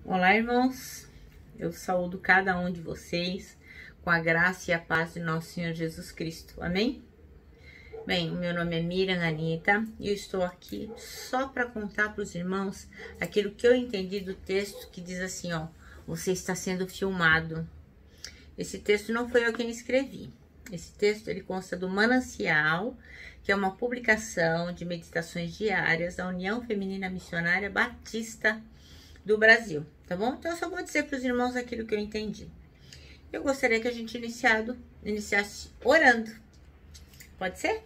Olá, irmãos, eu saúdo cada um de vocês com a graça e a paz de nosso Senhor Jesus Cristo, amém? Bem, o meu nome é Miriam Anita e eu estou aqui só para contar para os irmãos aquilo que eu entendi do texto que diz assim, ó, você está sendo filmado. Esse texto não foi eu quem escrevi. Esse texto ele consta do Manancial, que é uma publicação de meditações diárias da União Feminina Missionária Batista do Brasil, tá bom? Então eu só vou dizer para os irmãos aquilo que eu entendi. Eu gostaria que a gente iniciasse orando. Pode ser?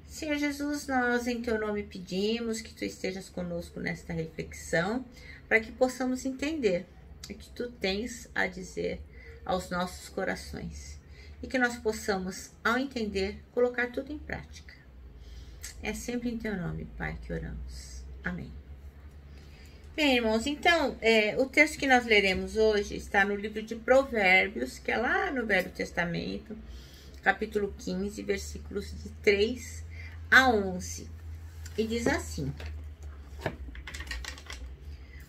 Senhor Jesus, nós em teu nome pedimos que tu estejas conosco nesta reflexão, para que possamos entender o que tu tens a dizer aos nossos corações e que nós possamos, ao entender, colocar tudo em prática. É sempre em teu nome, Pai, que oramos. Amém. Bem, irmãos, então, o texto que nós leremos hoje está no livro de Provérbios, que é lá no Velho Testamento, capítulo 15, versículos de 3 a 11. E diz assim: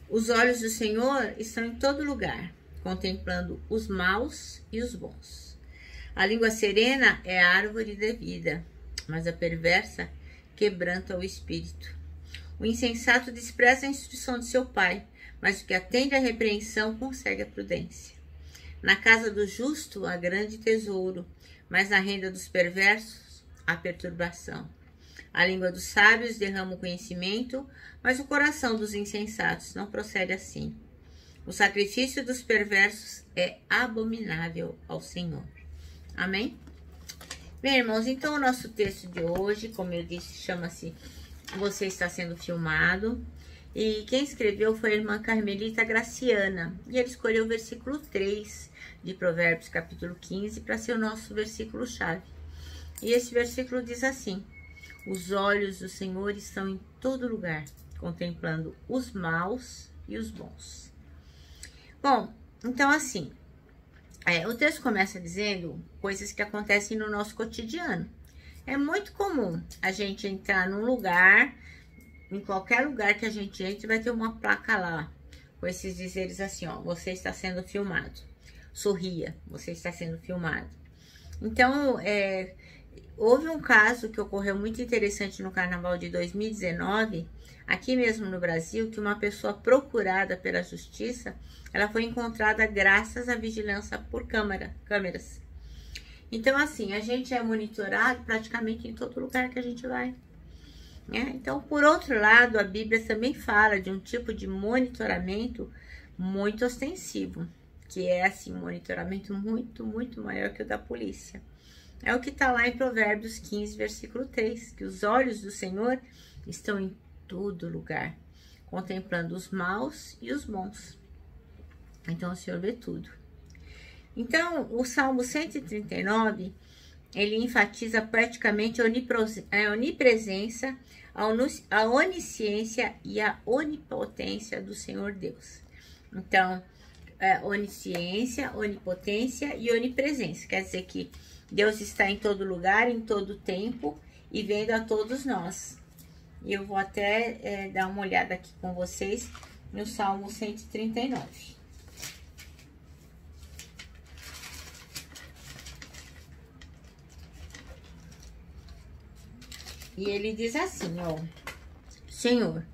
os olhos do Senhor estão em todo lugar, contemplando os maus e os bons. A língua serena é a árvore da vida, mas a perversa quebranta o espírito. O insensato despreza a instrução de seu pai, mas o que atende à repreensão consegue a prudência. Na casa do justo há grande tesouro, mas na renda dos perversos há perturbação. A língua dos sábios derrama o conhecimento, mas o coração dos insensatos não procede assim. O sacrifício dos perversos é abominável ao Senhor. Amém? Bem, irmãos, então o nosso texto de hoje, como eu disse, chama-se Você Está Sendo Filmado. E quem escreveu foi a irmã Carmelita Graciana. E ele escolheu o versículo 3 de Provérbios, capítulo 15, para ser o nosso versículo-chave. E esse versículo diz assim: os olhos do Senhor estão em todo lugar, contemplando os maus e os bons. Bom, então assim, o texto começa dizendo coisas que acontecem no nosso cotidiano. É muito comum a gente entrar num lugar, em qualquer lugar que a gente entre, vai ter uma placa lá, com esses dizeres assim, ó, você está sendo filmado. Sorria, você está sendo filmado. Então, houve um caso que ocorreu muito interessante no Carnaval de 2019, aqui mesmo no Brasil, que uma pessoa procurada pela justiça, ela foi encontrada graças à vigilância por câmeras. Então, assim, a gente é monitorado praticamente em todo lugar que a gente vai. Então, por outro lado, a Bíblia também fala de um tipo de monitoramento muito ostensivo, que é, assim, um monitoramento muito, muito maior que o da polícia. É o que está lá em Provérbios 15, versículo 3, que os olhos do Senhor estão em todo lugar, contemplando os maus e os bons. Então, o Senhor vê tudo. Então, o Salmo 139, ele enfatiza praticamente a onipresença, a onisciência e a onipotência do Senhor Deus. Então, onisciência, onipotência e onipresença. Quer dizer que Deus está em todo lugar, em todo tempo e vendo a todos nós. E eu vou até dar uma olhada aqui com vocês no Salmo 139. E ele diz assim, ó: Senhor,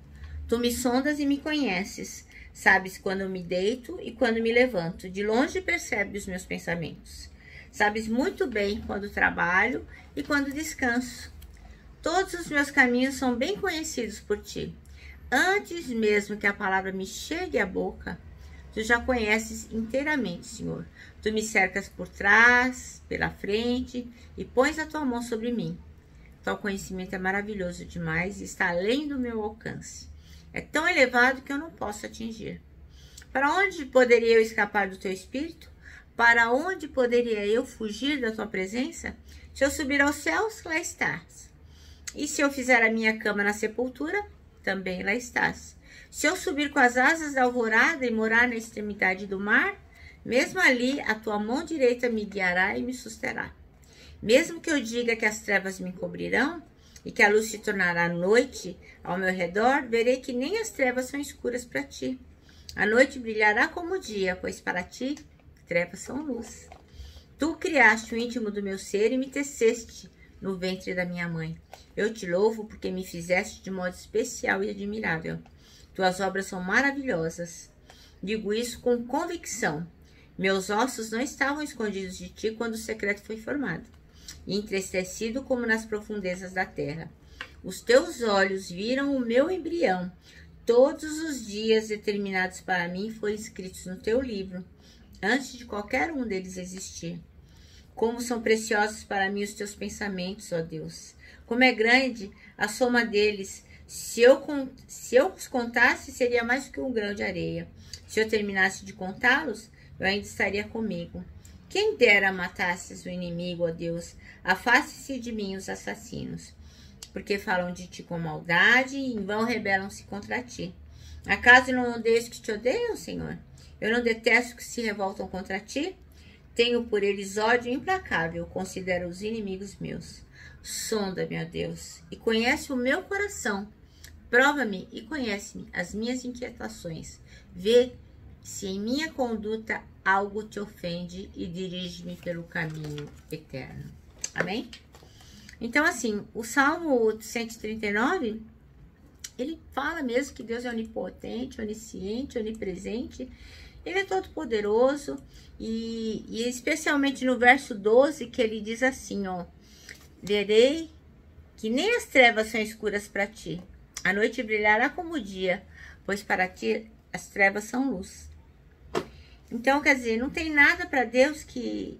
tu me sondas e me conheces, sabes quando eu me deito e quando me levanto, de longe percebes os meus pensamentos. Sabes muito bem quando trabalho e quando descanso. Todos os meus caminhos são bem conhecidos por ti. Antes mesmo que a palavra me chegue à boca, tu já conheces inteiramente, Senhor. Tu me cercas por trás, pela frente e pões a tua mão sobre mim. Tal conhecimento é maravilhoso demais e está além do meu alcance. É tão elevado que eu não posso atingir. Para onde poderia eu escapar do teu espírito? Para onde poderia eu fugir da tua presença? Se eu subir aos céus, lá estás. E se eu fizer a minha cama na sepultura, também lá estás. Se eu subir com as asas da alvorada e morar na extremidade do mar, mesmo ali a tua mão direita me guiará e me susterá. Mesmo que eu diga que as trevas me cobrirão e que a luz se tornará noite ao meu redor, verei que nem as trevas são escuras para ti. A noite brilhará como o dia, pois para ti trevas são luz. Tu criaste o íntimo do meu ser e me teceste no ventre da minha mãe. Eu te louvo porque me fizeste de modo especial e admirável. Tuas obras são maravilhosas. Digo isso com convicção. Meus ossos não estavam escondidos de ti quando o secreto foi formado, e entristecido como nas profundezas da terra. Os teus olhos viram o meu embrião. Todos os dias determinados para mim foram escritos no teu livro, antes de qualquer um deles existir. Como são preciosos para mim os teus pensamentos, ó Deus. Como é grande a soma deles. Se eu os contasse, seria mais do que um grão de areia. Se eu terminasse de contá-los, eu ainda estaria comigo. Quem dera matasses o inimigo, ó Deus. Afaste-se de mim os assassinos, porque falam de ti com maldade e em vão rebelam-se contra ti. Acaso não odeias que te odeiam, Senhor? Eu não detesto que se revoltam contra ti? Tenho por eles ódio implacável, considero os inimigos meus. Sonda-me, ó Deus, e conhece o meu coração. Prova-me e conhece-me as minhas inquietações. Vê se em minha conduta algo te ofende e dirige-me pelo caminho eterno. Amém? Então, assim, o Salmo 139, ele fala mesmo que Deus é onipotente, onisciente, onipresente. Ele é todo poderoso e especialmente no verso 12, que ele diz assim, ó: verei que nem as trevas são escuras para ti. A noite brilhará como o dia, pois para ti as trevas são luz. Então, quer dizer, não tem nada para Deus que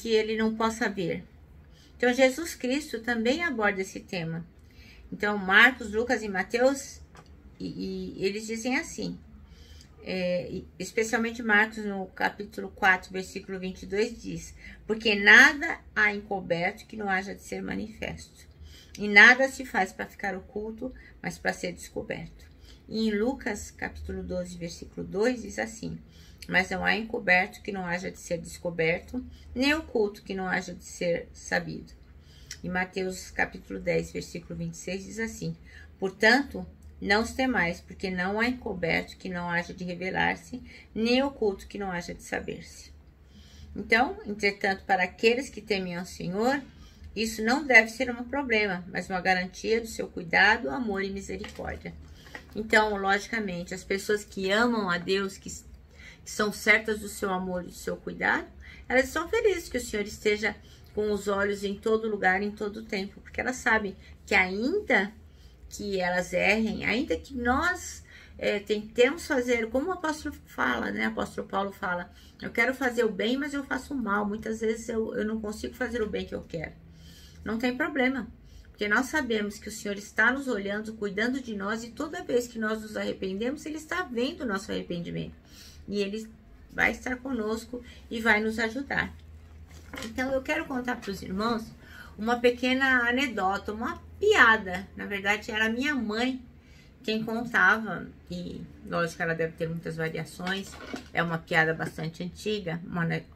ele não possa ver. Então, Jesus Cristo também aborda esse tema. Então, Marcos, Lucas e Mateus, eles dizem assim, especialmente Marcos, no capítulo 4, versículo 22, diz: porque nada há encoberto que não haja de ser manifesto, e nada se faz para ficar oculto, mas para ser descoberto. E em Lucas, capítulo 12, versículo 2, diz assim: mas não há encoberto que não haja de ser descoberto, nem oculto que não haja de ser sabido. Em Mateus, capítulo 10, versículo 26, diz assim: portanto, não os temais, porque não há encoberto que não haja de revelar-se, nem oculto que não haja de saber-se. Então, entretanto, para aqueles que temem ao Senhor, isso não deve ser um problema, mas uma garantia do seu cuidado, amor e misericórdia. Então, logicamente, as pessoas que amam a Deus, que são certas do seu amor e do seu cuidado, elas estão felizes que o Senhor esteja com os olhos em todo lugar, em todo tempo, porque elas sabem que ainda que elas errem, ainda que nós tentemos fazer, como o apóstolo fala, né? O apóstolo Paulo fala: eu quero fazer o bem, mas eu faço o mal. Muitas vezes eu não consigo fazer o bem que eu quero. Não tem problema, porque nós sabemos que o Senhor está nos olhando, cuidando de nós, e toda vez que nós nos arrependemos, Ele está vendo o nosso arrependimento. E Ele vai estar conosco e vai nos ajudar. Então, eu quero contar para os irmãos uma pequena anedota, uma piada. Na verdade, era minha mãe quem contava, e lógico que ela deve ter muitas variações. É uma piada bastante antiga,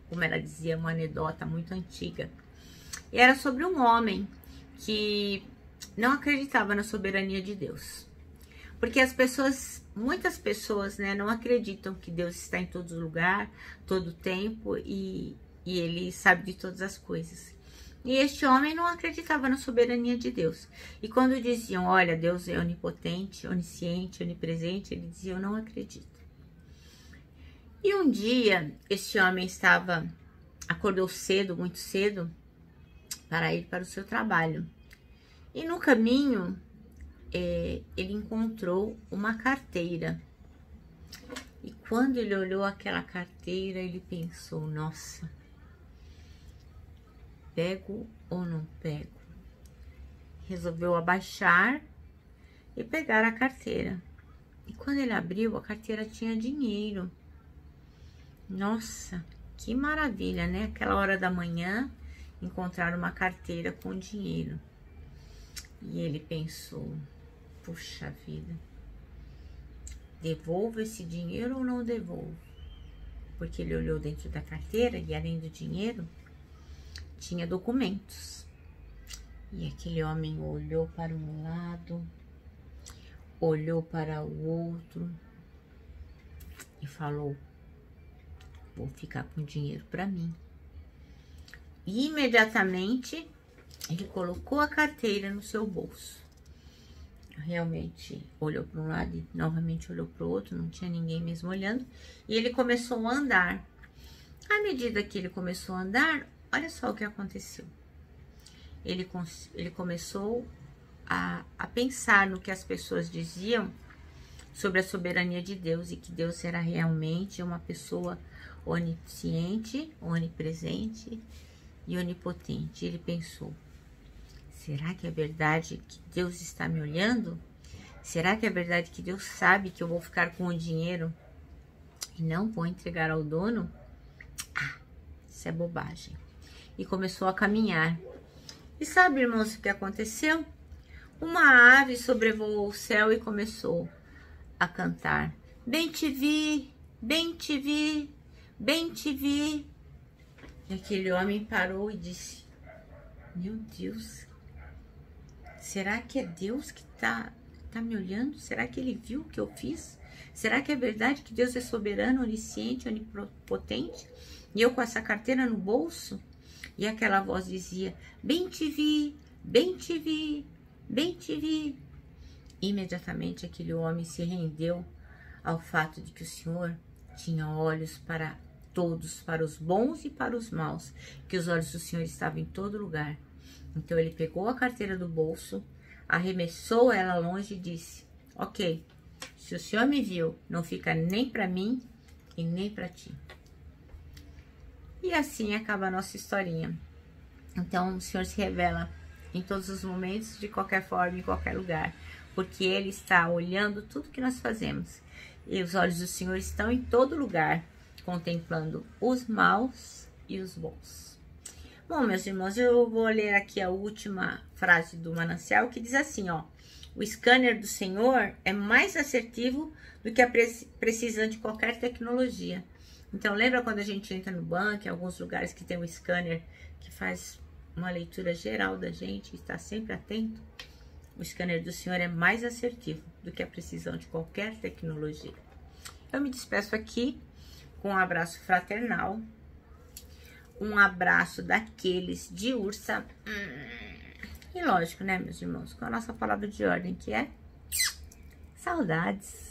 como ela dizia, uma anedota muito antiga. E era sobre um homem que não acreditava na soberania de Deus. Porque muitas pessoas, né, não acreditam que Deus está em todo lugar, todo tempo, e Ele sabe de todas as coisas. E este homem não acreditava na soberania de Deus. E quando diziam: olha, Deus é onipotente, onisciente, onipresente, ele dizia: eu não acredito. E um dia, este homem acordou cedo, muito cedo, para ir para o seu trabalho. E no caminho, ele encontrou uma carteira. E quando ele olhou aquela carteira, ele pensou: nossa, pego ou não pego? Resolveu abaixar e pegar a carteira. E quando ele abriu, a carteira tinha dinheiro. Nossa, que maravilha, né? Aquela hora da manhã, encontrar uma carteira com dinheiro. E ele pensou: puxa vida, devolvo esse dinheiro ou não devolvo? Porque ele olhou dentro da carteira e, além do dinheiro, tinha documentos. E aquele homem olhou para um lado, olhou para o outro, e falou: vou ficar com dinheiro para mim. E imediatamente ele colocou a carteira no seu bolso. Realmente olhou para um lado e novamente olhou para o outro, não tinha ninguém mesmo olhando. E ele começou a andar. À medida que ele começou a andar, olha só o que aconteceu. Ele começou a pensar no que as pessoas diziam sobre a soberania de Deus e que Deus era realmente uma pessoa onisciente, onipresente e onipotente. Ele pensou: será que é verdade que Deus está me olhando? Será que é verdade que Deus sabe que eu vou ficar com o dinheiro e não vou entregar ao dono? Ah, isso é bobagem. E começou a caminhar. E sabe, irmãos, o que aconteceu? Uma ave sobrevoou o céu e começou a cantar: bem te vi, bem te vi, bem te vi. E aquele homem parou e disse: meu Deus, será que é Deus que tá me olhando? Será que ele viu o que eu fiz? Será que é verdade que Deus é soberano, onisciente, onipotente? E eu com essa carteira no bolso? E aquela voz dizia: bem te vi, bem te vi, bem te vi. Imediatamente aquele homem se rendeu ao fato de que o Senhor tinha olhos para todos, para os bons e para os maus, que os olhos do Senhor estavam em todo lugar. Então ele pegou a carteira do bolso, arremessou ela longe e disse: ok, se o Senhor me viu, não fica nem para mim e nem para ti. E assim acaba a nossa historinha. Então o Senhor se revela em todos os momentos, de qualquer forma, em qualquer lugar, porque Ele está olhando tudo que nós fazemos. E os olhos do Senhor estão em todo lugar, contemplando os maus e os bons. Bom, meus irmãos, eu vou ler aqui a última frase do manancial, que diz assim, ó: o scanner do Senhor é mais assertivo do que a precisão de qualquer tecnologia. Então, lembra quando a gente entra no banco, em alguns lugares que tem um scanner que faz uma leitura geral da gente, está sempre atento? O scanner do Senhor é mais assertivo do que a precisão de qualquer tecnologia. Eu me despeço aqui com um abraço fraternal, um abraço daqueles de ursa. E lógico, né, meus irmãos, com a nossa palavra de ordem, que é saudades.